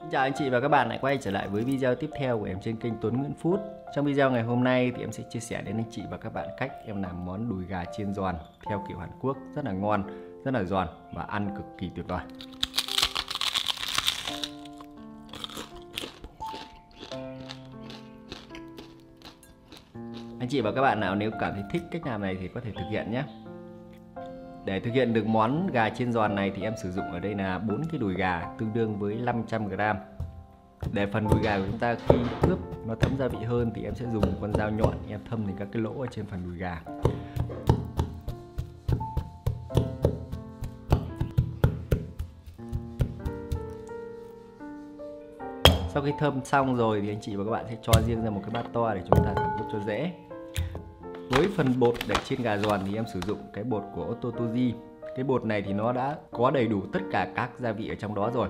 Xin chào anh chị và các bạn lại quay trở lại với video tiếp theo của em trên kênh Tuấn Nguyễn Food. Trong video ngày hôm nay thì em sẽ chia sẻ đến anh chị và các bạn cách em làm món đùi gà chiên giòn theo kiểu Hàn Quốc, rất là ngon, rất là giòn và ăn cực kỳ tuyệt vời. Anh chị và các bạn nào nếu cảm thấy thích cách làm này thì có thể thực hiện nhé. Để thực hiện được món gà chiên giòn này thì em sử dụng ở đây là 4 cái đùi gà tương đương với 500g. Để phần đùi gà của chúng ta khi ướp nó thấm gia vị hơn thì em sẽ dùng con dao nhọn em thâm thành các cái lỗ ở trên phần đùi gà. Sau khi thâm xong rồi thì anh chị và các bạn sẽ cho riêng ra một cái bát to để chúng ta thưởng thức cho dễ. Với phần bột để chiên gà giòn thì em sử dụng cái bột của Ototoji. Cái bột này thì nó đã có đầy đủ tất cả các gia vị ở trong đó rồi.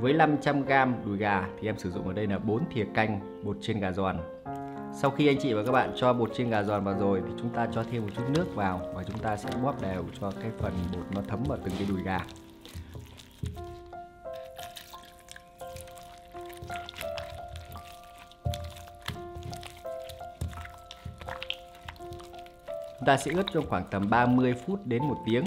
Với 500g đùi gà thì em sử dụng ở đây là 4 thìa canh bột chiên gà giòn. Sau khi anh chị và các bạn cho bột chiên gà giòn vào rồi thì chúng ta cho thêm một chút nước vào và chúng ta sẽ bóp đều cho cái phần bột nó thấm vào từng cái đùi gà. Chúng ta sẽ ướp trong khoảng tầm 30 phút đến 1 tiếng.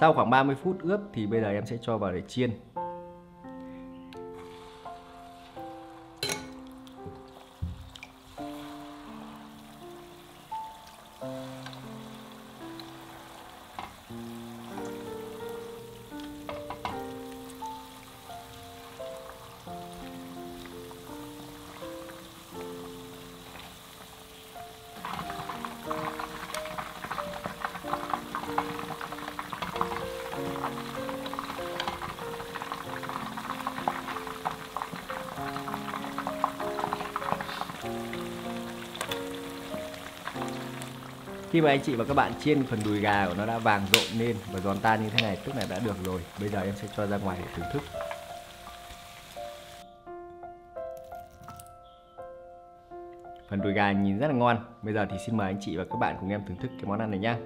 Sau khoảng 30 phút ướp thì bây giờ em sẽ cho vào để chiên. Khi mà anh chị và các bạn chiên phần đùi gà của nó đã vàng rộm lên và giòn tan như thế này tức là đã được rồi. Bây giờ em sẽ cho ra ngoài để thưởng thức. Phần đùi gà nhìn rất là ngon. Bây giờ thì xin mời anh chị và các bạn cùng em thưởng thức cái món ăn này nhé.